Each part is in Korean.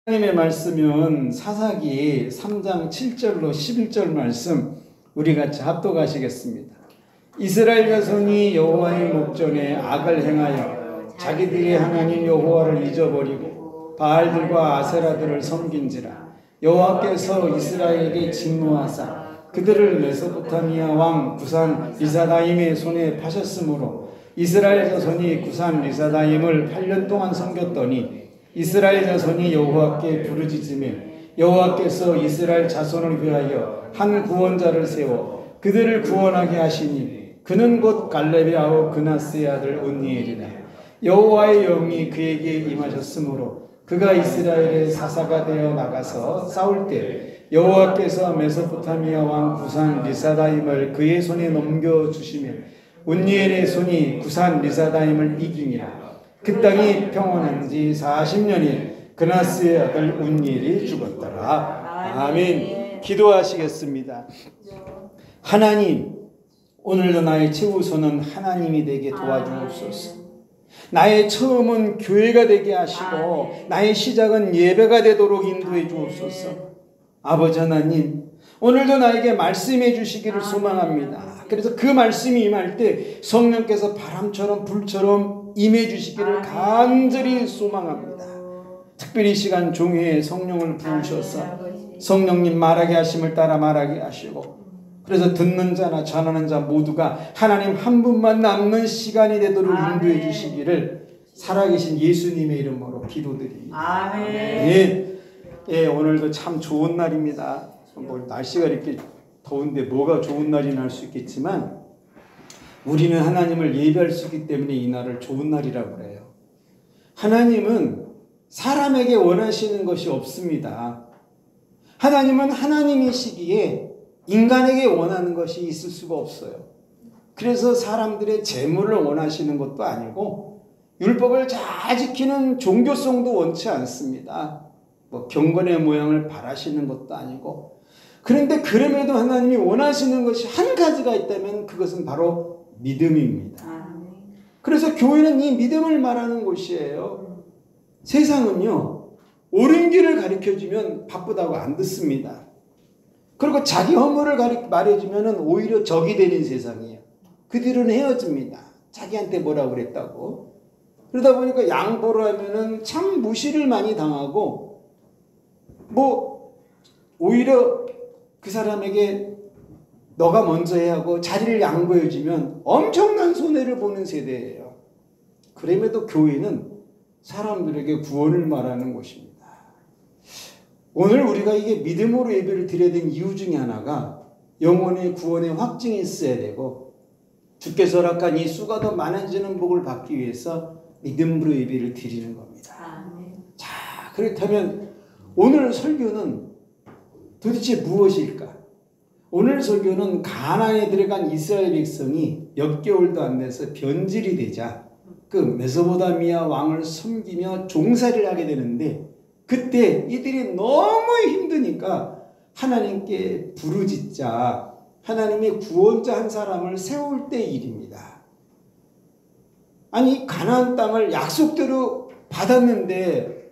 하나님의 말씀은 사사기 3장 7절로 11절 말씀 우리 같이 합독하시겠습니다. 이스라엘 자손이 여호와의 목전에 악을 행하여 자기들의 하나님 여호와를 잊어버리고 바알들과 아세라들을 섬긴지라. 여호와께서 이스라엘에게 진노하사 그들을 메소포타미아 왕 구산 리사다임의 손에 파셨으므로 이스라엘 자손이 구산 리사다임을 8년 동안 섬겼더니 이스라엘 자손이 여호와께 부르짖으며 여호와께서 이스라엘 자손을 위하여 한 구원자를 세워 그들을 구원하게 하시니 그는 곧 갈렙의 아우 그나스의 아들 온니엘이라. 여호와의 영이 그에게 임하셨으므로 그가 이스라엘의 사사가 되어 나가서 싸울 때 여호와께서 메소포타미아 왕 구산 리사다임을 그의 손에 넘겨주시며 온니엘의 손이 구산 리사다임을 이기니라. 그 땅이 평온한 지 40년이 그나스의 아들 온니엘이 죽었더라. 아멘. 기도하시겠습니다. 하나님, 오늘도 나의 최우선은 하나님이 되게 도와주옵소서. 나의 처음은 교회가 되게 하시고 나의 시작은 예배가 되도록 인도해 주옵소서. 아버지 하나님, 오늘도 나에게 말씀해 주시기를 소망합니다. 그래서 그 말씀이 임할 때 성령께서 바람처럼 불처럼 임해 주시기를 간절히 소망합니다. 특별히 이 시간 종회에 성령을 부으셔서 성령님 말하게 하심을 따라 말하게 하시고, 그래서 듣는 자나 전하는 자 모두가 하나님 한 분만 남는 시간이 되도록 인도해 주시기를 살아계신 예수님의 이름으로 기도드립니다. 아멘. 예, 오늘도 참 좋은 날입니다. 뭐 날씨가 이렇게 더운데 뭐가 좋은 날이 날 수 있겠지만 우리는 하나님을 예배할 수 있기 때문에 이 날을 좋은 날이라고 그래요. 하나님은 사람에게 원하시는 것이 없습니다. 하나님은 하나님이시기에 인간에게 원하는 것이 있을 수가 없어요. 그래서 사람들의 재물을 원하시는 것도 아니고 율법을 잘 지키는 종교성도 원치 않습니다. 뭐 경건의 모양을 바라시는 것도 아니고. 그런데 그럼에도 하나님이 원하시는 것이 한 가지가 있다면 그것은 바로 믿음입니다. 그래서 교회는 이 믿음을 말하는 곳이에요. 세상은요, 옳은 길을 가르쳐주면 바쁘다고 안 듣습니다. 그리고 자기 허물을 말해주면 오히려 적이 되는 세상이에요. 그 뒤로는 헤어집니다. 자기한테 뭐라고 그랬다고. 그러다 보니까 양보를 하면은 참 무시를 많이 당하고, 뭐 오히려 그 사람에게 너가 먼저 해야 하고 자리를 양보해주면 엄청난 손해를 보는 세대예요. 그럼에도 교회는 사람들에게 구원을 말하는 곳입니다. 오늘 우리가 이게 믿음으로 예배를 드려야 되는 이유 중에 하나가 영혼의 구원의 확증이 있어야 되고, 주께서 허락한 이 수가 더 많아지는 복을 받기 위해서 믿음으로 예배를 드리는 겁니다. 자, 그렇다면 오늘 설교는 도대체 무엇일까? 오늘 설교는 가나안에 들어간 이스라엘 백성이 몇 개월도 안 돼서 변질이 되자 그 메소포타미아 왕을 섬기며 종살이를 하게 되는데, 그때 이들이 너무 힘드니까 하나님께 부르짖자 하나님이 구원자 한 사람을 세울 때 일입니다. 아니, 가나안 땅을 약속대로 받았는데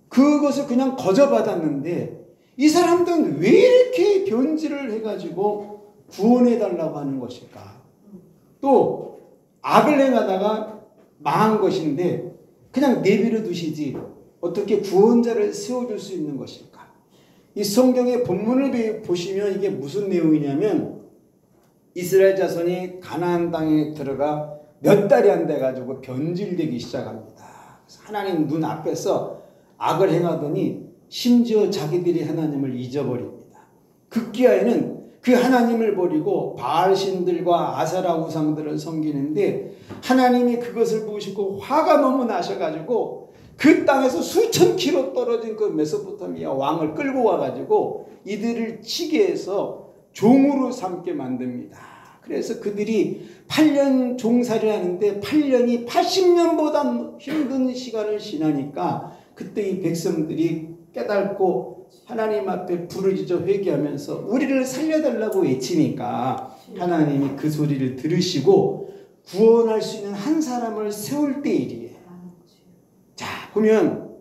그것을 그냥 거저 받았는데 이 사람들은 왜 이렇게 변질을 해가지고 구원해달라고 하는 것일까? 또 악을 행하다가 망한 것인데 그냥 내버려 두시지 어떻게 구원자를 세워줄 수 있는 것일까? 이 성경의 본문을 보시면 이게 무슨 내용이냐면 이스라엘 자손이 가나안 땅에 들어가 몇 달이 안 돼가지고 변질되기 시작합니다. 하나님 눈 앞에서 악을 행하더니 심지어 자기들이 하나님을 잊어버립니다. 급기야에는 그 하나님을 버리고 바알 신들과 아세라 우상들을 섬기는데 하나님이 그것을 보시고 화가 너무 나셔가지고 그 땅에서 수천 킬로 떨어진 그 메소포타미아 왕을 끌고 와가지고 이들을 치게 해서 종으로 삼게 만듭니다. 그래서 그들이 8년 종살이를 하는데 8년이 80년보다 힘든 시간을 지나니까 그때 이 백성들이 깨닫고 하나님 앞에 부르짖어 회개하면서 우리를 살려달라고 외치니까 하나님이 그 소리를 들으시고 구원할 수 있는 한 사람을 세울 때 일이에요. 자, 보면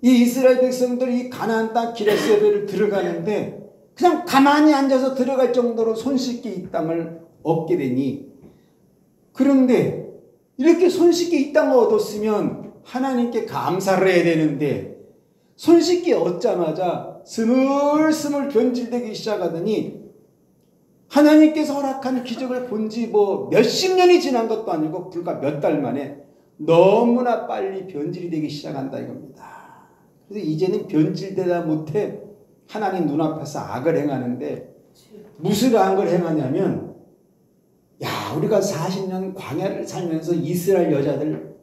이 이스라엘 백성들이 이 가나안 땅 기레세벨을 들어가는데 그냥 가만히 앉아서 들어갈 정도로 손쉽게 이 땅을 얻게 되니, 그런데 이렇게 손쉽게 이 땅을 얻었으면 하나님께 감사를 해야 되는데 손쉽게 얻자마자 스물스물 변질되기 시작하더니 하나님께서 허락한 기적을 본 지 뭐 몇십 년이 지난 것도 아니고 불과 몇 달 만에 너무나 빨리 변질이 되기 시작한다 이겁니다. 그래서 이제는 변질되다 못해 하나님 눈앞에서 악을 행하는데, 무슨 악을 행하냐면, 야, 우리가 40년 광야를 살면서 이스라엘 여자들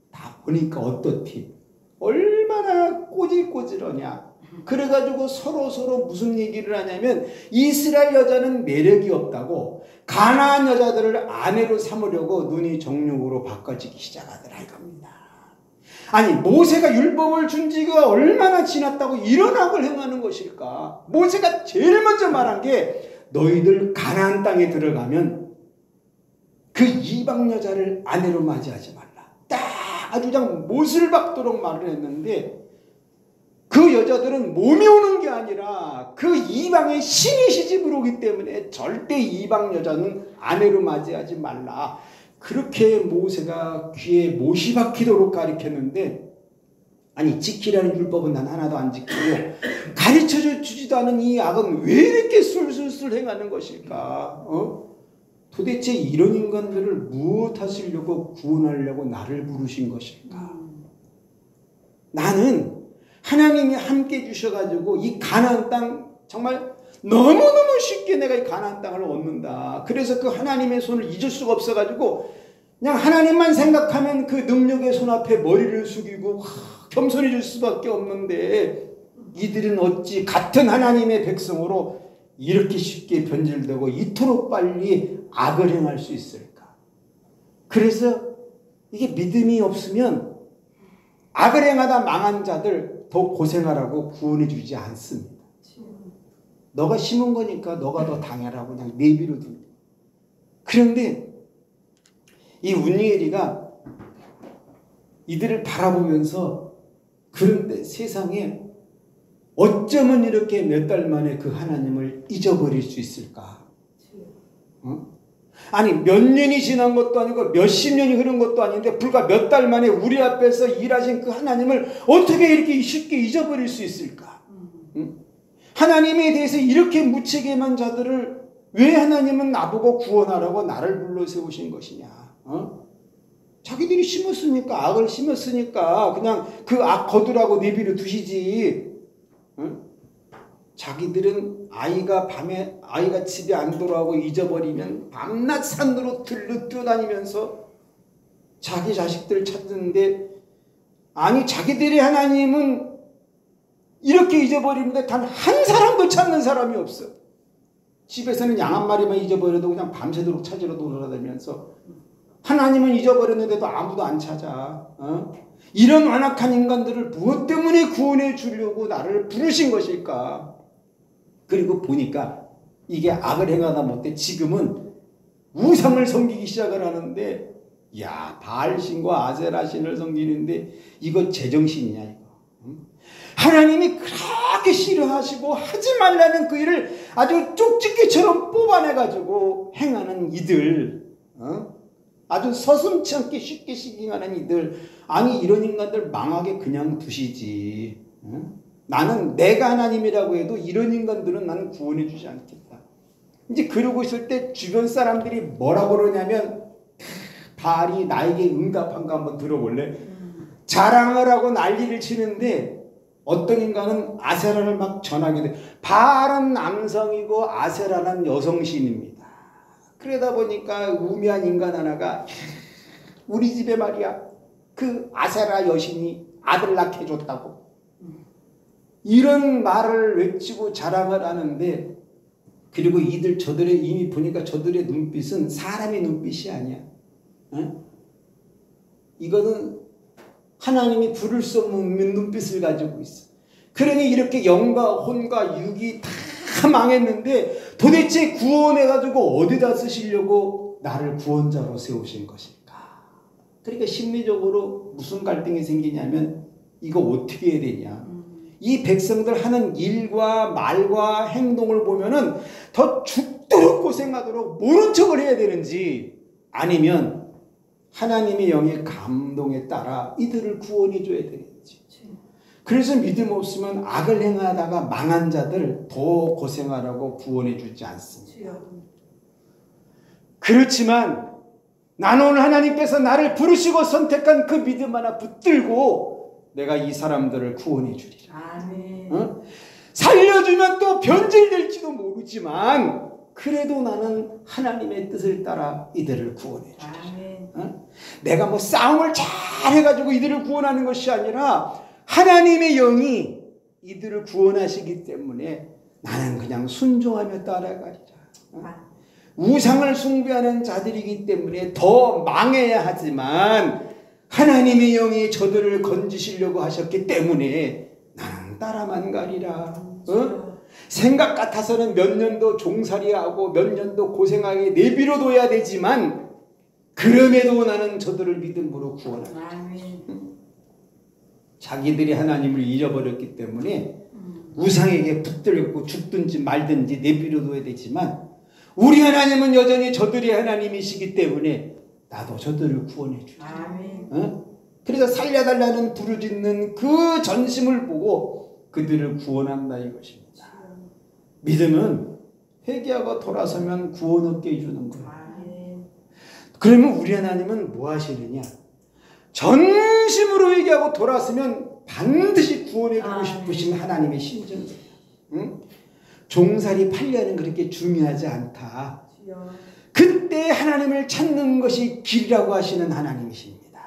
다 보니까 어떻디? 얼마나 꼬질꼬질하냐. 그래가지고 서로 무슨 얘기를 하냐면, 이스라엘 여자는 매력이 없다고 가나안 여자들을 아내로 삼으려고 눈이 정육으로 바꿔지기 시작하더라 이겁니다. 아니, 모세가 율법을 준 지가 얼마나 지났다고 이런 악을 행하는 것일까? 모세가 제일 먼저 말한 게, 너희들 가나안 땅에 들어가면 그 이방 여자를 아내로 맞이하지 말라. 딱 아주 그냥 못을 박도록 말을 했는데, 그 여자들은 몸이 오는 게 아니라 그 이방의 신이 시집을 오기 때문에 절대 이방 여자는 아내로 맞이하지 말라. 그렇게 모세가 귀에 못이 박히도록 가르쳤는데, 아니, 지키라는 율법은 난 하나도 안 지키고 가르쳐 주지도 않은 이 악은 왜 이렇게 술술술 행하는 것일까? 도대체 이런 인간들을 무엇 하시려고 구원하려고 나를 부르신 것일까? 나는 하나님이 함께 주셔가지고 이 가나안 땅 정말 너무너무 쉽게 내가 이 가나안 땅을 얻는다. 그래서 그 하나님의 손을 잊을 수가 없어가지고 그냥 하나님만 생각하면 그 능력의 손 앞에 머리를 숙이고 겸손해질 수밖에 없는데, 이들은 어찌 같은 하나님의 백성으로 이렇게 쉽게 변질되고 이토록 빨리 악을 행할 수 있을까? 그래서 이게 믿음이 없으면 악을 행하다 망한 자들 더 고생하라고 구원해 주지 않습니다. 너가 심은 거니까 너가 더 당해라고 그냥 내비로 둡니다. 그런데 이 운니엘이가 이들을 바라보면서, 그런데 세상에 어쩌면 이렇게 몇 달 만에 그 하나님을 잊어버릴 수 있을까? 아니, 몇 년이 지난 것도 아니고 몇십 년이 흐른 것도 아닌데 불과 몇 달 만에 우리 앞에서 일하신 그 하나님을 어떻게 이렇게 쉽게 잊어버릴 수 있을까? 하나님에 대해서 이렇게 무책임한 자들을 왜 하나님은 나보고 구원하라고 나를 불러 세우신 것이냐? 자기들이 심었으니까, 악을 심었으니까 그냥 그 악 거두라고 내비로 두시지. 자기들은 아이가 집에 안 돌아오고 잊어버리면 밤낮 산으로 들러 뛰어다니면서 자기 자식들을 찾는데, 아니, 자기들의 하나님은 이렇게 잊어버리는데 단 한 사람도 찾는 사람이 없어. 집에서는 양 한 마리만 잊어버려도 그냥 밤새도록 찾으러 돌아다니면서, 하나님은 잊어버렸는데도 아무도 안 찾아. 이런 완악한 인간들을 무엇 때문에 구원해 주려고 나를 부르신 것일까? 그리고 보니까 이게 악을 행하다 못해 지금은 우상을 섬기기 시작을 하는데, 야, 바알신과 아세라신을 섬기는데 이거 제정신이냐 이거. 하나님이 그렇게 싫어하시고 하지 말라는 그 일을 아주 쪽집게처럼 뽑아내가지고 행하는 이들, 아주 서슴지 않게 쉽게 시기하는 이들, 아니, 이런 인간들 망하게 그냥 두시지. 나는 내가 하나님이라고 해도 이런 인간들은 나는 구원해 주지 않겠다. 이제 그러고 있을 때 주변 사람들이 뭐라고 그러냐면, 바알이 나에게 응답한 거 한번 들어볼래? 자랑을 하고 난리를 치는데 어떤 인간은 아세라를 막 전하게 돼. 바알은 남성이고 아세라는 여성신입니다. 그러다 보니까 우매한 인간 하나가, 우리 집에 말이야 그 아세라 여신이 아들 낳게 해줬다고 이런 말을 외치고 자랑을 하는데, 그리고 저들의 이미 보니까 저들의 눈빛은 사람의 눈빛이 아니야. 이거는 하나님이 부를 수 없는 눈빛을 가지고 있어. 그러니 이렇게 영과 혼과 육이 다 망했는데 도대체 구원해가지고 어디다 쓰시려고 나를 구원자로 세우신 것일까? 그러니까 심리적으로 무슨 갈등이 생기냐면, 이거 어떻게 해야 되냐. 이 백성들 하는 일과 말과 행동을 보면은 더 죽도록 고생하도록 모른 척을 해야 되는지, 아니면 하나님의 영의 감동에 따라 이들을 구원해 줘야 되는지. 그래서 믿음 없으면 악을 행하다가 망한 자들 더 고생하라고 구원해 주지 않습니다. 그렇지만 나는 오늘 하나님께서 나를 부르시고 선택한 그 믿음 하나 붙들고 내가 이 사람들을 구원해 주리라. 아멘. 살려주면 또 변질될지도 모르지만 그래도 나는 하나님의 뜻을 따라 이들을 구원해 주리라. 내가 뭐 싸움을 잘 해가지고 이들을 구원하는 것이 아니라 하나님의 영이 이들을 구원하시기 때문에 나는 그냥 순종하며 따라가리라. 우상을 숭배하는 자들이기 때문에 더 망해야 하지만 하나님의 영이 저들을 건지시려고 하셨기 때문에 나는 따라만 가리라. 생각 같아서는 몇 년도 종살이하고 몇 년도 고생하게 내버려둬야 되지만 그럼에도 나는 저들을 믿음으로 구원하리라. 자기들이 하나님을 잃어버렸기 때문에 우상에게 붙들고 죽든지 말든지 내버려둬야 되지만 우리 하나님은 여전히 저들이 하나님이시기 때문에 나도 저들을 구원해 주리라. 그래서 살려달라는 부르짖는 그 전심을 보고 그들을 구원한다 이것입니다. 믿음은 회개하고 돌아서면 구원 얻게 해주는 거예요. 그러면 우리 하나님은 뭐 하시느냐? 전심으로 회개하고 돌아서면 반드시 구원해주고 싶으신 하나님의 심정이에요. 종살이 8년은 그렇게 중요하지 않다. 그때 하나님을 찾는 것이 길이라고 하시는 하나님이십니다.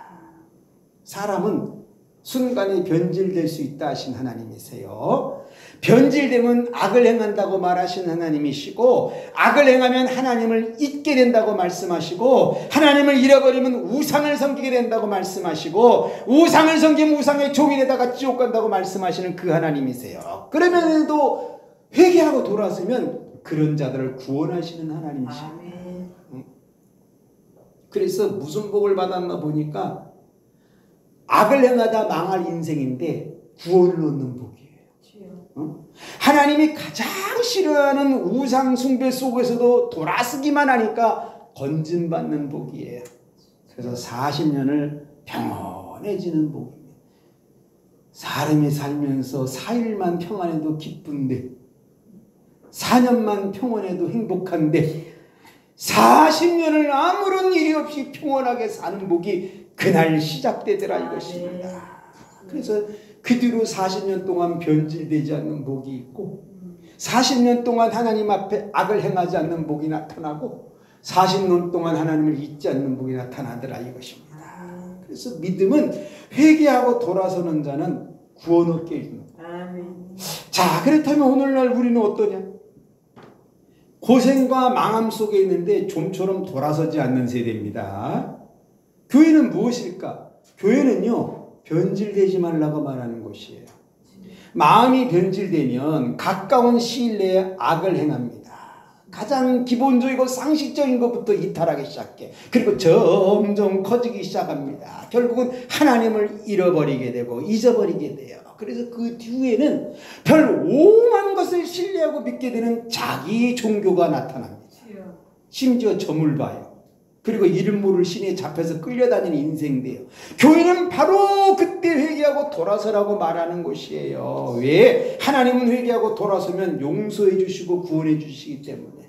사람은 순간에 변질될 수 있다 하신 하나님이세요. 변질되면 악을 행한다고 말하신 하나님이시고 악을 행하면 하나님을 잊게 된다고 말씀하시고 하나님을 잃어버리면 우상을 섬기게 된다고 말씀하시고 우상을 섬기면 우상의 종이 되다가 지옥 간다고 말씀하시는 그 하나님이세요. 그러면도 회개하고 돌아서면 그런 자들을 구원하시는 하나님이십니다. 그래서 무슨 복을 받았나 보니까 악을 행하다 망할 인생인데 구원을 얻는 복이에요. 하나님이 가장 싫어하는 우상 숭배 속에서도 돌아서기만 하니까 건진받는 복이에요. 그래서 40년을 평온해지는 복입니다. 사람이 살면서 4일만 평안해도 기쁜데 4년만 평온해도 행복한데 40년을 아무런 일이 없이 평온하게 사는 복이 그날 시작되더라 이것입니다. 그래서 그 뒤로 40년 동안 변질되지 않는 복이 있고 40년 동안 하나님 앞에 악을 행하지 않는 복이 나타나고 40년 동안 하나님을 잊지 않는 복이 나타나더라 이것입니다. 그래서 믿음은 회개하고 돌아서는 자는 구원 얻게 해줍니다. 자, 그렇다면 오늘날 우리는 어떠냐? 고생과 망함 속에 있는데 좀처럼 돌아서지 않는 세대입니다. 교회는 무엇일까? 교회는요, 변질되지 말라고 말하는 것이에요. 마음이 변질되면 가까운 시일 내에 악을 행합니다. 가장 기본적이고 상식적인 것부터 이탈하기 시작해. 그리고 점점 커지기 시작합니다. 결국은 하나님을 잃어버리게 되고 잊어버리게 돼요. 그래서 그 뒤에는 별 오만 것을 신뢰하고 믿게 되는 자기 종교가 나타납니다. 심지어 점을 봐요. 그리고 이름 모를 신에 잡혀서 끌려다니는 인생돼요. 교회는 바로 그때 회개하고 돌아서라고 말하는 것이에요. 왜? 하나님은 회개하고 돌아서면 용서해 주시고 구원해 주시기 때문에.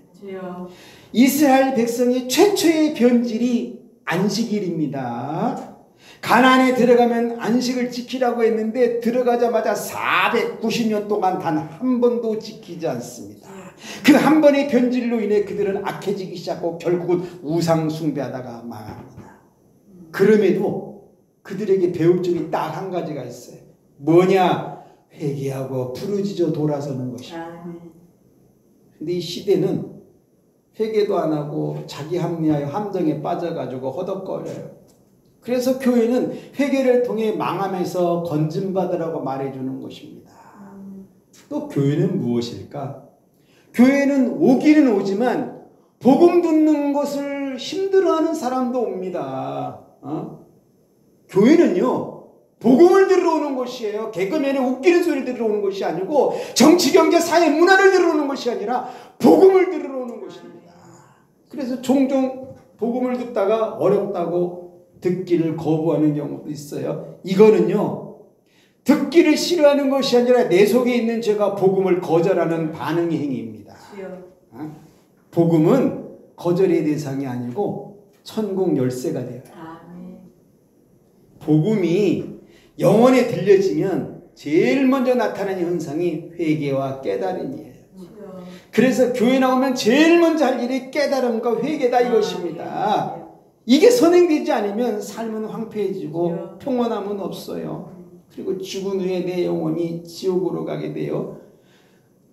이스라엘 백성의 최초의 변질이 안식일입니다. 가나안에 들어가면 안식을 지키라고 했는데 들어가자마자 490년 동안 단 한 번도 지키지 않습니다. 그 한 번의 변질로 인해 그들은 악해지기 시작하고 결국은 우상 숭배하다가 망합니다. 그럼에도 그들에게 배울 점이 딱 한 가지가 있어요. 뭐냐? 회개하고 부르짖어 돌아서는 것입니다. 근데 이 시대는 회개도 안 하고 자기 합리하여 함정에 빠져가지고 허덕거려요. 그래서 교회는 회개를 통해 망함에서 건진받으라고 말해주는 것입니다. 또 교회는 무엇일까? 교회는 오기는 오지만 복음 듣는 것을 힘들어하는 사람도 옵니다. 교회는요, 복음을 들으러 오는 곳이에요. 개그맨의 웃기는 소리 들으러 오는 것이 아니고 정치, 경제, 사회, 문화를 들으러 오는 것이 아니라 복음을 들으러 오는 것입니다. 그래서 종종 복음을 듣다가 어렵다고 듣기를 거부하는 경우도 있어요. 이거는요, 듣기를 싫어하는 것이 아니라 내 속에 있는 죄가 복음을 거절하는 반응의 행위입니다. 복음은 거절의 대상이 아니고 천국 열쇠가 돼요. 복음이 영혼에 들려지면 제일 먼저 나타나는 현상이 회개와 깨달음이에요. 그래서 교회 나오면 제일 먼저 할 일이 깨달음과 회개다 이것입니다. 이게 선행되지 않으면 삶은 황폐해지고 평온함은 없어요. 그리고 죽은 후에 내 영혼이 지옥으로 가게 돼요.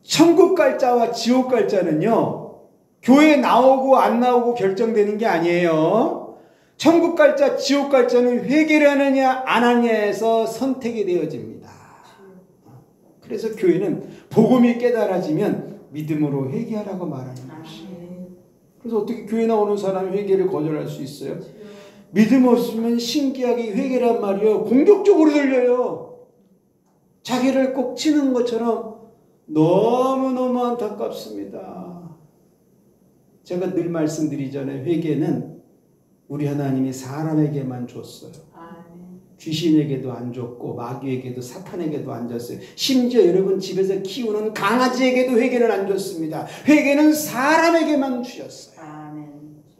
천국 갈 자와 지옥 갈 자는요, 교회 나오고 안 나오고 결정되는 게 아니에요. 천국 갈 자, 지옥 갈 자는 회개를 하느냐 안 하느냐에서 선택이 되어집니다. 그래서 교회는 복음이 깨달아지면 믿음으로 회개하라고 말하는 것이에요. 그래서 어떻게 교회 나오는 사람이 회개를 거절할 수 있어요? 믿음 없으면 신기하게 회개란 말이요, 공격적으로 들려요. 자기를 꼭 치는 것처럼 너무너무 안타깝습니다. 제가 늘 말씀드리잖아요. 회개는 우리 하나님이 사람에게만 줬어요. 귀신에게도 안 줬고 마귀에게도 사탄에게도 안 줬어요. 심지어 여러분 집에서 키우는 강아지에게도 회개를 안 줬습니다. 회개는 사람에게만 주셨어요.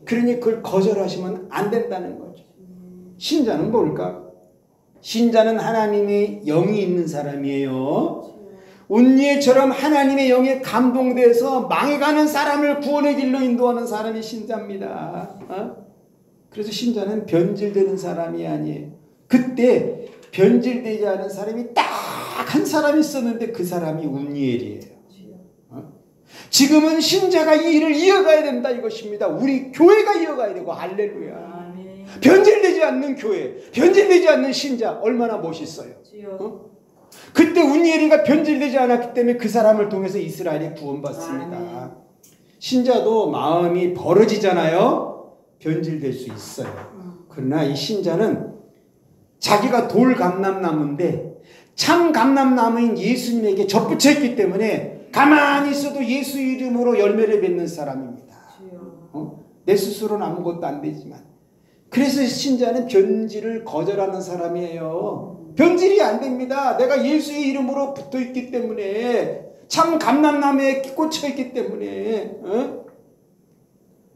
그러니 그걸 거절하시면 안 된다는 거죠. 신자는 뭘까? 신자는 하나님의 영이 있는 사람이에요. 운니엘처럼 하나님의 영에 감동돼서 망해가는 사람을 구원의 길로 인도하는 사람이 신자입니다. 그래서 신자는 변질되는 사람이 아니에요. 그때 변질되지 않은 사람이 딱 한 사람이 있었는데 그 사람이 운니엘이에요. 지금은 신자가 이 일을 이어가야 된다 이것입니다. 우리 교회가 이어가야 되고, 할렐루야. 변질되지 않는 교회, 변질되지 않는 신자 얼마나 멋있어요. 그때 운니엘이가 변질되지 않았기 때문에 그 사람을 통해서 이스라엘이 구원받습니다. 신자도 마음이 벌어지잖아요. 변질될 수 있어요. 그러나 이 신자는 자기가 돌 감람나무인데 참 감람나무인 예수님에게 접붙여 있기 때문에 가만히 있어도 예수 이름으로 열매를 맺는 사람입니다. 내 스스로는 아무것도 안 되지만. 그래서 신자는 변질을 거절하는 사람이에요. 변질이 안 됩니다. 내가 예수의 이름으로 붙어 있기 때문에, 참 감람나무에 꽂혀 있기 때문에.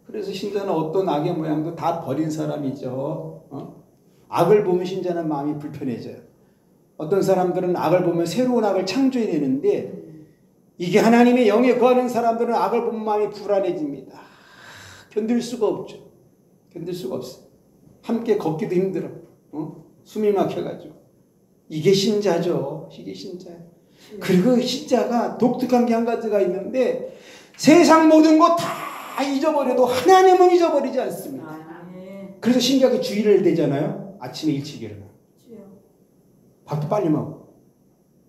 그래서 신자는 어떤 악의 모양도 다 버린 사람이죠. 악을 보면 신자는 마음이 불편해져요. 어떤 사람들은 악을 보면 새로운 악을 창조해내는데, 이게 하나님의 영에 거하는 사람들은 악을 보면 마음이 불안해집니다. 견딜 수가 없죠. 견딜 수가 없어요. 함께 걷기도 힘들어. 숨이 막혀가지고. 이게 신자죠. 이게 신자예요. 그리고 신자가 독특한 게 한 가지가 있는데, 세상 모든 거 다 잊어버려도 하나님은 잊어버리지 않습니다. 그래서 신기하게 주일을 되잖아요. 아침에 일찍 일어나. 밥도 빨리 먹어.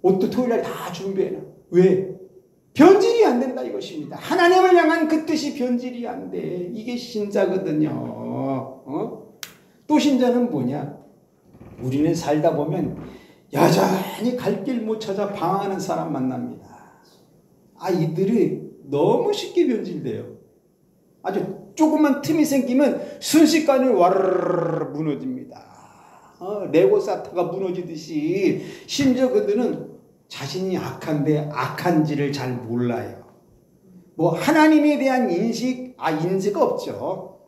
옷도 토요일날 다 준비해놔. 왜? 변질이 안 된다 이것입니다. 하나님을 향한 그 뜻이 변질이 안 돼. 이게 신자거든요. 또 신자는 뭐냐? 우리는 살다 보면 여전히 갈 길 못 찾아 방황하는 사람 만납니다. 이들이 너무 쉽게 변질돼요. 아주 조금만 틈이 생기면 순식간에 와르르 무너집니다. 레고 사타가 무너지듯이. 심지어 그들은 자신이 악한데 악한지를 잘 몰라요. 하나님에 대한 인지가 없죠.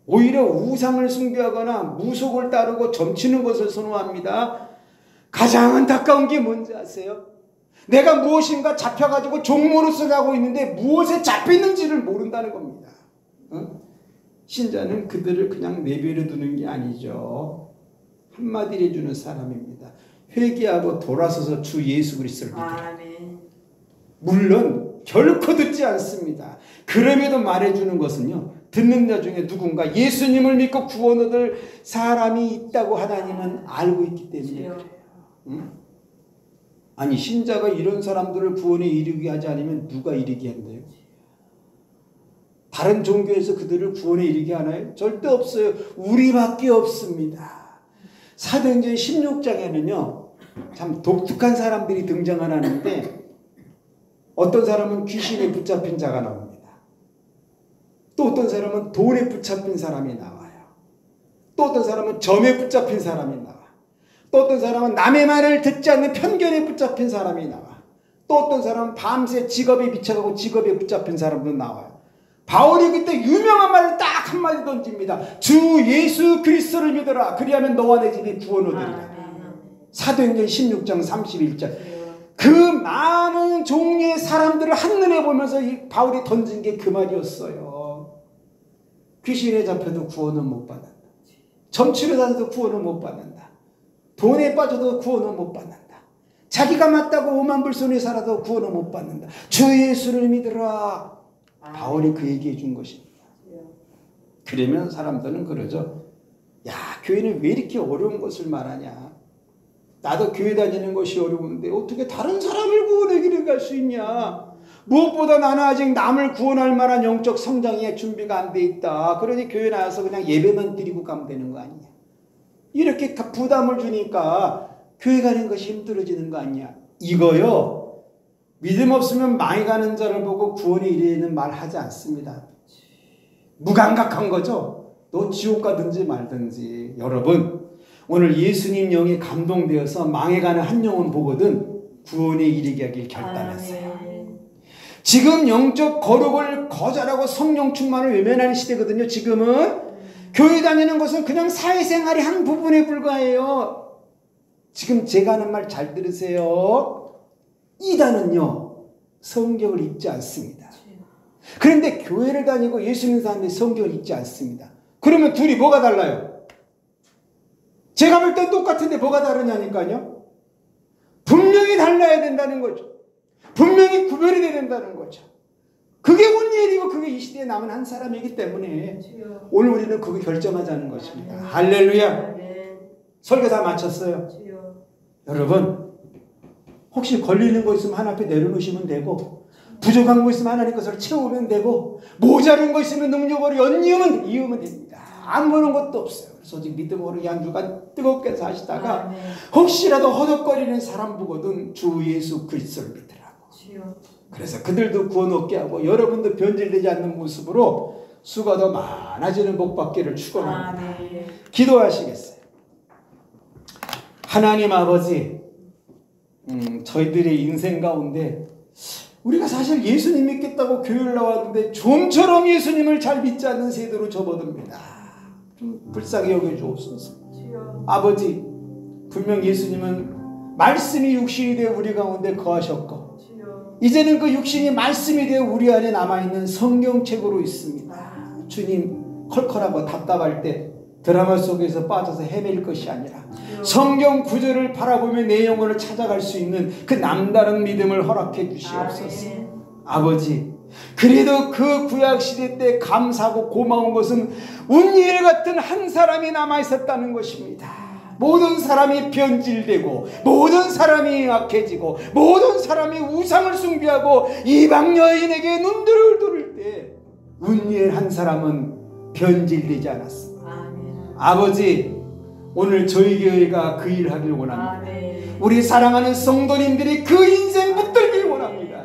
오히려 우상을 숭배하거나 무속을 따르고 점치는 것을 선호합니다. 가장 안타까운 게 뭔지 아세요? 내가 무엇인가 잡혀가지고 종로릇을 하고 있는데 무엇에 잡혀있는지를 모른다는 겁니다. 신자는 그들을 그냥 내버려 두는 게 아니죠. 한마디를 해주는 사람입니다. 회개하고 돌아서서 주 예수 그리스도를 믿으라. 물론 결코 듣지 않습니다. 그럼에도 말해주는 것은요, 듣는 자 중에 누군가 예수님을 믿고 구원 얻을 사람이 있다고 하나님은 알고 있기 때문에 그래요. 아니, 신자가 이런 사람들을 구원에 이르게 하지 않으면 누가 이르게 한대요? 다른 종교에서 그들을 구원에 이르게 하나요? 절대 없어요. 우리밖에 없습니다. 사도행전 16장에는요 참 독특한 사람들이 등장을 하는데, 어떤 사람은 귀신에 붙잡힌 자가 나옵니다. 또 어떤 사람은 돈에 붙잡힌 사람이 나와요. 또 어떤 사람은 점에 붙잡힌 사람이 나와. 또 어떤 사람은 남의 말을 듣지 않는 편견에 붙잡힌 사람이 나와. 또 어떤 사람은 밤새 직업에 미쳐가고 직업에 붙잡힌 사람도 나와요. 바울이 그때 유명한 말을 딱 한마디 던집니다. 주 예수 그리스도를 믿어라. 그리하면 너와 내 집이 구원 얻으리라. 사도행전 16장 31절. 그 많은 종류의 사람들을 한눈에 보면서 이 바울이 던진 게 그 말이었어요. 귀신에 잡혀도 구원은 못 받는다. 점치러 다녀도 구원은 못 받는다. 돈에 빠져도 구원은 못 받는다. 자기가 맞다고 오만불손에 살아도 구원은 못 받는다. 주 예수를 믿으라. 바울이 그 얘기해 준 것입니다. 그러면 사람들은 그러죠. 야, 교회는 왜 이렇게 어려운 것을 말하냐. 나도 교회 다니는 것이 어려운데 어떻게 다른 사람을 구원의 길을 갈 수 있냐. 무엇보다 나는 아직 남을 구원할 만한 영적 성장에 준비가 안 돼 있다. 그러니 교회 나와서 그냥 예배만 드리고 가면 되는 거 아니냐. 이렇게 부담을 주니까 교회 가는 것이 힘들어지는 거 아니냐. 이거요, 믿음 없으면 망해 가는 자를 보고 구원에 이르는 말 하지 않습니다. 무감각한 거죠. 너 지옥 가든지 말든지. 여러분, 오늘 예수님 영에 감동되어서 망해가는 한 영혼 보거든 구원에 이르게 하길 결단했어요. 지금 영적 거룩을 거절하고 성령 충만을 외면하는 시대거든요. 지금은 교회 다니는 것은 그냥 사회생활의 한 부분에 불과해요. 지금 제가 하는 말 잘 들으세요. 이단은요 성경을 읽지 않습니다. 그런데 교회를 다니고 예수 믿는 사람들이 성경을 읽지 않습니다. 그러면 둘이 뭐가 달라요? 제가 볼 땐 똑같은데 뭐가 다르냐니까요. 분명히 달라야 된다는 거죠. 분명히 구별이 돼야 된다는 거죠. 그게 온일이고 그게 이 시대에 남은 한 사람이기 때문에 오늘 우리는 그거 결정하자는 것입니다. 할렐루야. 설교 다 마쳤어요. 여러분, 혹시 걸리는 거 있으면 하나 앞에 내려놓으시면 되고, 부족한 거 있으면 하나님 것을 채우면 되고, 모자른 거 있으면 능력으로 이으면 됩니다. 아무런 것도 없어요. 그래서 오직 믿음으로 양주간 뜨겁게 사시다가 혹시라도 허덕거리는 사람 보거든 주 예수 그리스도를 믿으라고. 그래서 그들도 구원 얻게 하고 여러분도 변질되지 않는 모습으로 수가 더 많아지는 복 받기를 축원합니다. 기도하시겠어요? 하나님 아버지, 저희들의 인생 가운데 우리가 사실 예수님 믿겠다고 교회를 나왔는데 좀처럼 예수님을 잘 믿지 않는 세대로 접어듭니다. 좀 불쌍히 여겨주옵소서. 아버지, 분명 예수님은 말씀이 육신이 되어 우리 가운데 거하셨고 이제는 그 육신이 말씀이 되어 우리 안에 남아있는 성경책으로 있습니다. 주님, 컬컬하고 답답할 때 드라마 속에서 빠져서 헤맬 것이 아니라 성경 구절을 바라보며 내 영혼을 찾아갈 수 있는 그 남다른 믿음을 허락해 주시옵소서. 아버지, 그래도 그 구약시대 때 감사하고 고마운 것은 운니엘 같은 한 사람이 남아있었다는 것입니다. 모든 사람이 변질되고 모든 사람이 악해지고 모든 사람이 우상을 숭배하고 이방 여인에게 눈들을 돌릴 때 운니엘 한 사람은 변질되지 않았습니다. 아버지, 오늘 저희 교회가 그 일을 하길 원합니다. 우리 사랑하는 성도님들이 그 인생 붙들길 원합니다.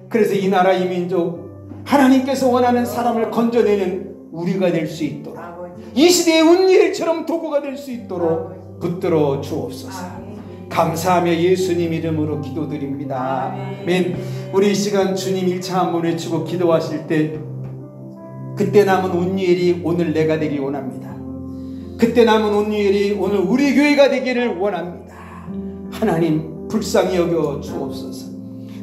그래서 이 나라 이 민족 하나님께서 원하는 사람을 건져내는 우리가 될 수 있도록 이 시대의 운일처럼 도구가 될 수 있도록 붙들어 주옵소서. 감사하며 예수님 이름으로 기도드립니다. 아멘. 우리 이 시간 주님 1차 한번 외치고 기도하실 때 그때 남은 운일이 오늘 내가 되기 원합니다. 그때 남은 온유엘이 오늘 우리 교회가 되기를 원합니다. 하나님, 불쌍히 여겨 주옵소서.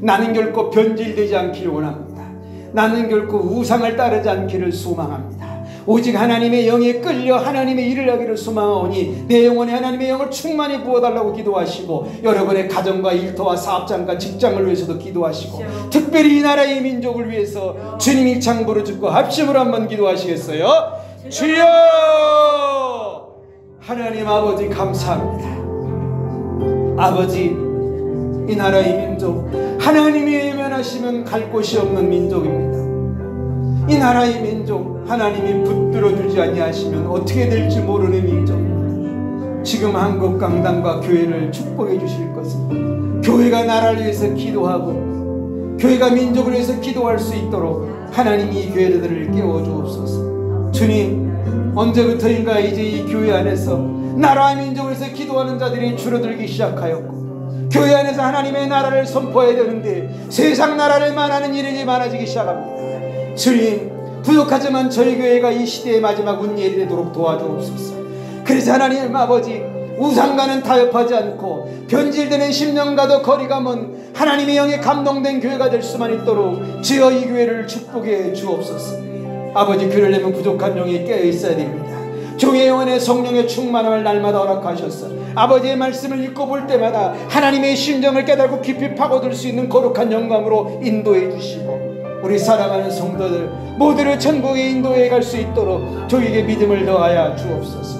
나는 결코 변질되지 않기를 원합니다. 나는 결코 우상을 따르지 않기를 소망합니다. 오직 하나님의 영에 끌려 하나님의 일을 하기를 소망하오니 내 영혼에 하나님의 영을 충만히 부어달라고 기도하시고 여러분의 가정과 일터와 사업장과 직장을 위해서도 기도하시고 특별히 이 나라의 민족을 위해서 주님 일창 부르짖고 합심으로 한번 기도하시겠어요? 주여! 하나님 아버지 감사합니다. 아버지, 이 나라의 민족 하나님이 외면하시면 갈 곳이 없는 민족입니다. 이 나라의 민족 하나님이 붙들어 주지 아니하시면 어떻게 될지 모르는 민족입니다. 지금 한국 강단과 교회를 축복해 주실 것을, 교회가 나라를 위해서 기도하고 교회가 민족을 위해서 기도할 수 있도록 하나님이 이 교회들을 깨워 주옵소서. 주님, 언제부터인가 이제 이 교회 안에서 나라와 민족을 위해서 기도하는 자들이 줄어들기 시작하였고, 교회 안에서 하나님의 나라를 선포해야 되는데 세상 나라를 만하는 일이 많아지기 시작합니다. 주님, 부족하지만 저희 교회가 이 시대의 마지막 운예일이 되도록 도와주옵소서. 그래서 하나님 아버지, 우상과는 타협하지 않고 변질되는 심령과도 거리가 먼 하나님의 영에 감동된 교회가 될 수만 있도록 주여 이 교회를 축복해 주옵소서. 아버지, 그러려면 부족한 영이 깨어 있어야 됩니다. 종의 영혼의 성령의 충만함을 날마다 허락하셔서 아버지의 말씀을 읽고 볼 때마다 하나님의 심정을 깨닫고 깊이 파고들 수 있는 거룩한 영광으로 인도해 주시고, 우리 사랑하는 성도들 모두를 천국에 인도해 갈 수 있도록 저에게 믿음을 더하여 주옵소서.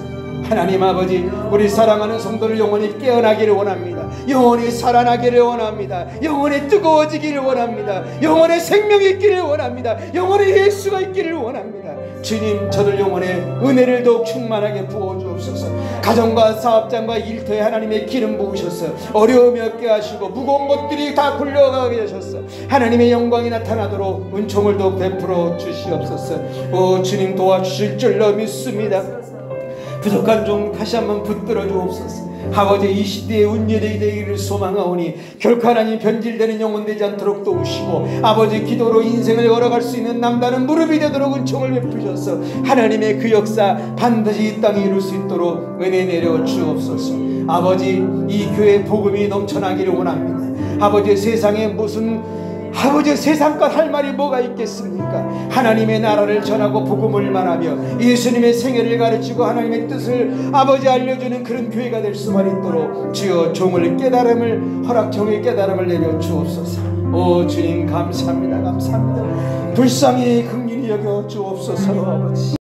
하나님 아버지, 우리 사랑하는 성도를 영원히 깨어나기를 원합니다. 영원히 살아나기를 원합니다. 영원히 뜨거워지기를 원합니다. 영원히 생명이 있기를 원합니다. 영원히 예수가 있기를 원합니다. 주님, 저들 영혼의 은혜를 더욱 충만하게 부어주옵소서. 가정과 사업장과 일터에 하나님의 기름 부으셔서 어려움이 없게 하시고 무거운 것들이 다 굴려가게 하셔서 하나님의 영광이 나타나도록 은총을 더욱 베풀어 주시옵소서. 오 주님, 도와주실 줄로 믿습니다. 부족한 종 다시 한번 붙들어 주옵소서. 아버지, 이 시대의 운예대이 되기를 소망하오니 결코 하나님 변질되는 영혼 되지 않도록 도우시고, 아버지 기도로 인생을 걸어갈 수 있는 남다른 무릎이 되도록 은총을 베푸셔서 하나님의 그 역사 반드시 이 땅에 이룰 수 있도록 은혜 내려 주옵소서. 아버지, 이 교회 복음이 넘쳐나기를 원합니다. 아버지, 세상에 아버지, 세상과 할 말이 뭐가 있겠습니까? 하나님의 나라를 전하고 복음을 말하며 예수님의 생애를 가르치고 하나님의 뜻을 아버지 알려주는 그런 교회가 될 수만 있도록 주여 종의 깨달음을 내려 주옵소서. 오 주님, 감사합니다. 감사합니다. 불쌍히 긍휼히 여겨 주옵소서. 아버지.